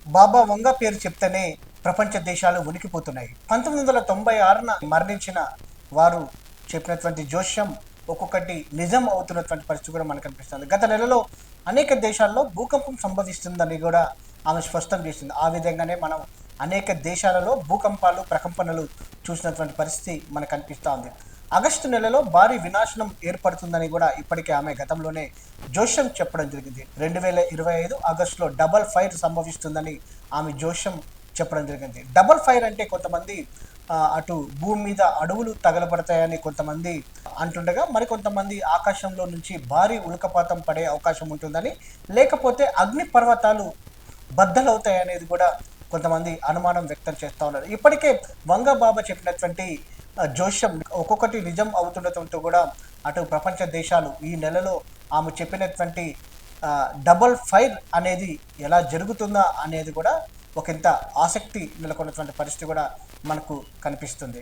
బాబా వంగ పేరు చెప్తేనే ప్రపంచ దేశాలు ఉనికిపోతున్నాయి. 1996న మరణించిన వారు చెప్పినటువంటి జోష్యం ఒక్కొక్కటి నిజం అవుతున్నటువంటి పరిస్థితి కూడా మనకు కనిపిస్తుంది. గత నెలలో అనేక దేశాల్లో భూకంపం సంభవిస్తుందని కూడా ఆమె స్పష్టం చేసింది. ఆ విధంగానే మనం అనేక దేశాలలో భూకంపాలు ప్రకంపనలు చూసినటువంటి పరిస్థితి మనకు కనిపిస్తూ ఉంది. ఆగస్టు నెలలో భారీ వినాశనం ఏర్పడుతుందని కూడా ఇప్పటికే ఆమె గతంలోనే జోష్యం చెప్పడం జరిగింది. 2025 ఆగస్టులో డబల్ ఫైర్ సంభవిస్తుందని ఆమె జోష్యం చెప్పడం జరిగింది. డబల్ ఫైర్ అంటే కొంతమంది అటు భూమి మీద అడవులు తగలబడతాయని కొంతమంది అంటుండగా, మరికొంతమంది ఆకాశంలో నుంచి భారీ ఉల్కపాతం పడే అవకాశం ఉంటుందని, లేకపోతే అగ్ని పర్వతాలు బద్దలవుతాయనేది కూడా కొంతమంది అనుమానం వ్యక్తం చేస్తూ ఉన్నారు. ఇప్పటికే వంగబాబా చెప్పినటువంటి జోష్యం ఒక్కొక్కటి నిజం అవుతుండటంతో కూడా అటు ప్రపంచ దేశాలు ఈ నెలలో ఆమె చెప్పినటువంటి డబల్ ఫైర్ అనేది ఎలా జరుగుతుందా అనేది కూడా ఒకంత ఆసక్తి నెలకొన్నటువంటి పరిస్థితి కూడా మనకు కనిపిస్తుంది.